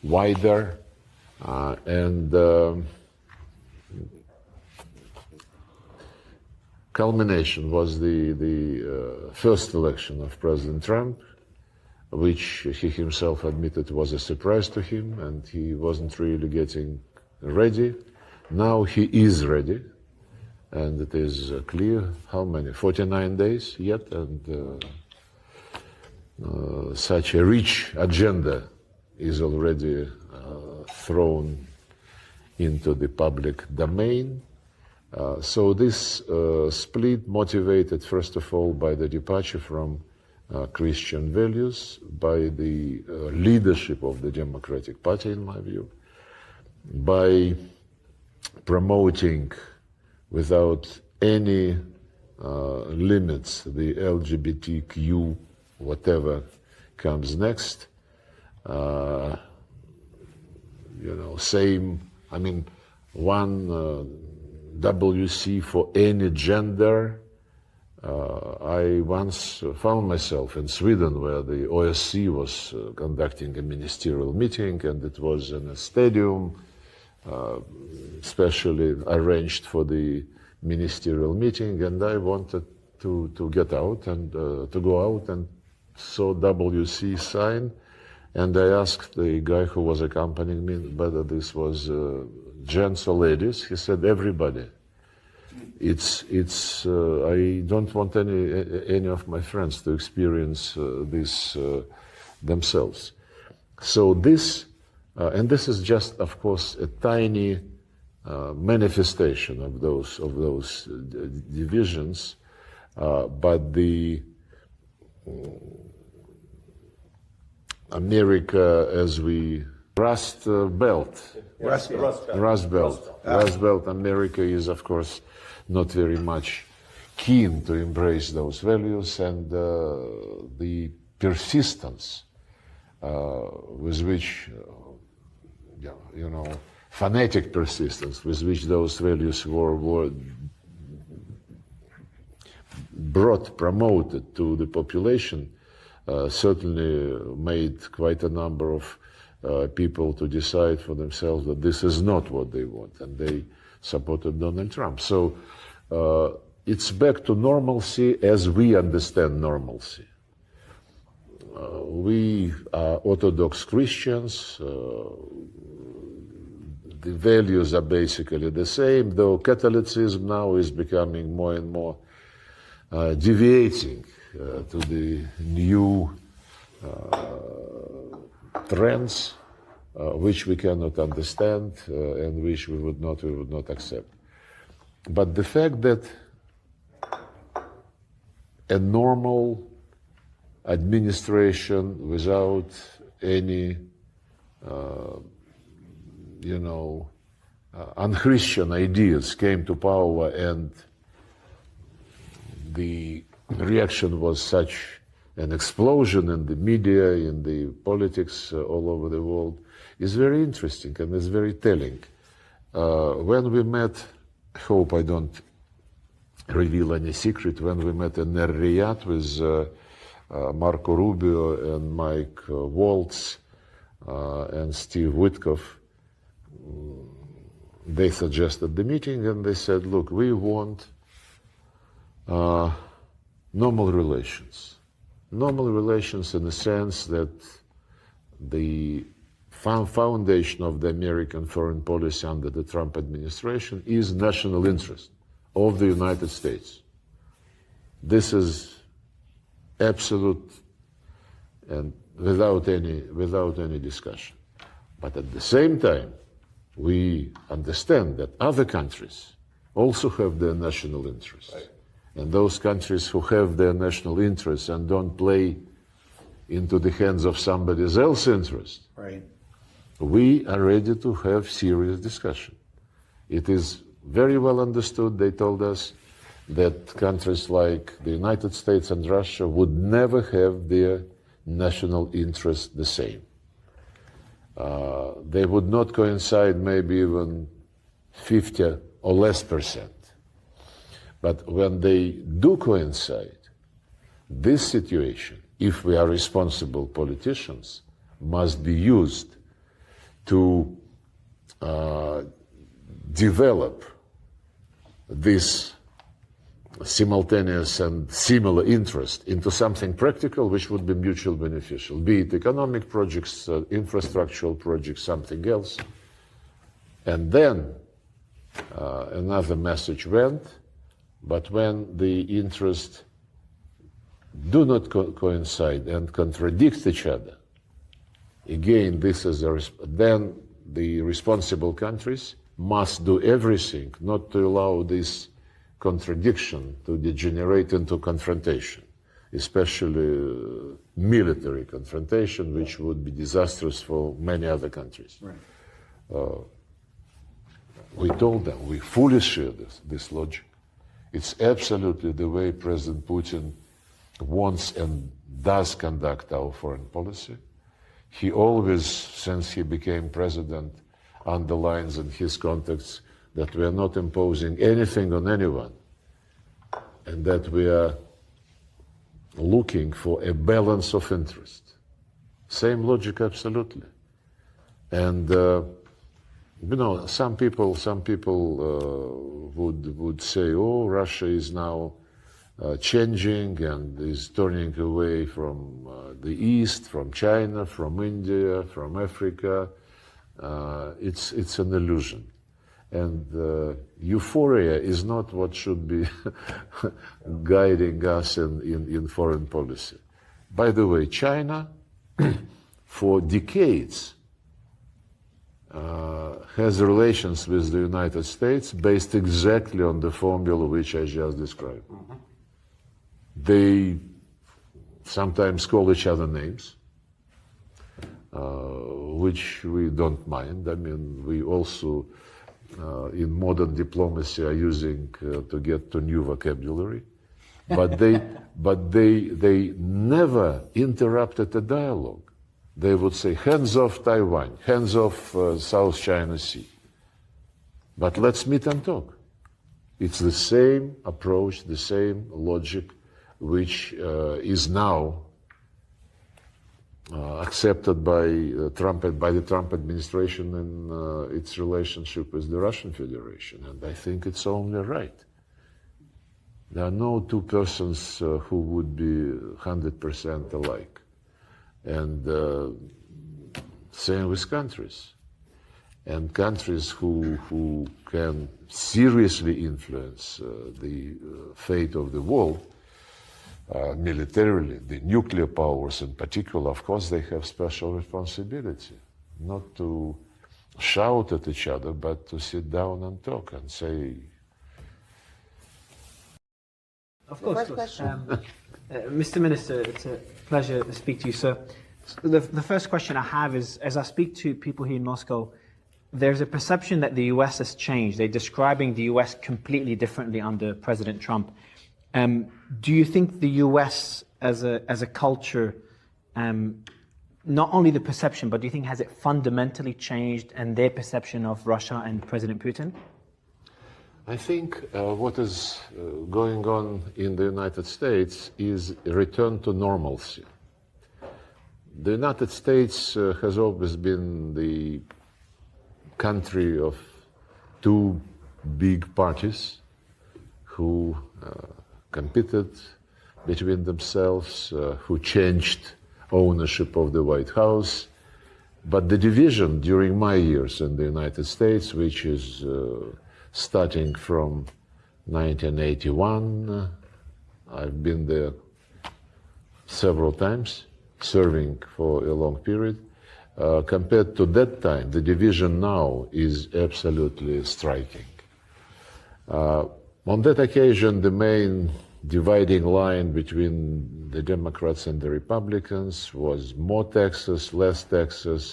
wider, and culmination was the first election of President Trump, which he himself admitted was a surprise to him, and he wasn't really getting ready. Now he is ready, and it is clear how many, 49 days yet, and such a rich agenda is already thrown into the public domain. So this split motivated, first of all, by the departure from Christian values, by the leadership of the Democratic Party, in my view, by promoting without any limits the LGBTQ, whatever comes next. Same, I mean, one WC for any gender. I once found myself in Sweden where the OSCE was conducting a ministerial meeting, and it was in a stadium specially arranged for the ministerial meeting, and I wanted to get out and to go out and saw WC sign, and I asked the guy who was accompanying me whether this was gents or ladies. He said everybody. I don't want any of my friends to experience this themselves. So this, and this is just, of course, a tiny manifestation of those divisions, but the America as we Rust Belt America is, of course, not very much keen to embrace those values, and the persistence with which, fanatic persistence with which those values were promoted to the population certainly made quite a number of people to decide for themselves that this is not what they want, and they supported Donald Trump. So it's back to normalcy as we understand normalcy. We are Orthodox Christians. The values are basically the same, though Catholicism now is becoming more and more deviating to the new trends which we cannot understand and which we would not accept. But the fact that a normal administration without any unchristian ideas came to power, and the reaction was such an explosion in the media, in the politics all over the world, is very interesting and is very telling. When we met, I hope I don't reveal any secret, when we met in Riyadh with Marco Rubio and Mike Waltz and Steve Witkoff, they suggested the meeting, and they said, look, we want normal relations. Normal relations in the sense that the foundation of the American foreign policy under the Trump administration is national interest of the United States. This is absolute and without any discussion. But at the same time, we understand that other countries also have their national interests. Right. And those countries who have their national interests and don't play into the hands of somebody else's interest, right, we are ready to have serious discussion. It is very well understood, they told us, that countries like the United States and Russia would never have their national interests the same. They would not coincide maybe even 50 or less percent. But when they do coincide, this situation, if we are responsible politicians, must be used to develop this simultaneous and similar interest into something practical which would be mutually beneficial, be it economic projects, infrastructural projects, something else. And then another message went, but when the interests do not coincide and contradict each other, again, this is then the responsible countries must do everything not to allow this contradiction to degenerate into confrontation, especially military confrontation, which would be disastrous for many other countries. Right. We told them, we fully share this logic. It's absolutely the way President Putin wants and does conduct our foreign policy. He always, since he became president, underlines in his contacts that we are not imposing anything on anyone, and that we are looking for a balance of interest. Same logic, absolutely. And you know, some people would say, "Oh, Russia is now changing and is turning away from the East, from China, from India, from Africa." It's an illusion. And euphoria is not what should be guiding us in foreign policy. By the way, China, for decades, has relations with the United States based exactly on the formula which I just described. Mm-hmm. They sometimes call each other names, which we don't mind. I mean, we also, in modern diplomacy, are using to get to new vocabulary. But they never interrupted the dialogue. They would say, hands off Taiwan, hands off South China Sea. But let's meet and talk. It's the same approach, the same logic, which is now accepted by the Trump administration in its relationship with the Russian Federation. And I think it's only right. There are no two persons who would be 100% alike. And same with countries. And countries who can seriously influence the fate of the world, militarily, the nuclear powers in particular, of course, they have special responsibility, not to shout at each other, but to sit down and talk and say... Of course. Mr. Minister, it's a pleasure to speak to you, sir. The first question I have is, as I speak to people here in Moscow, there's a perception that the US has changed. They're describing the US completely differently under President Trump. Do you think the US as a culture, not only the perception, but do you think has it fundamentally changed and their perception of Russia and President Putin? I think what is going on in the United States is a return to normalcy. The United States has always been the country of two big parties who competed between themselves, who changed ownership of the White House. But the division during my years in the United States, which is starting from 1981, I've been there several times, serving for a long period. Compared to that time, the division now is absolutely striking. On that occasion, the main dividing line between the Democrats and the Republicans was more taxes, less taxes,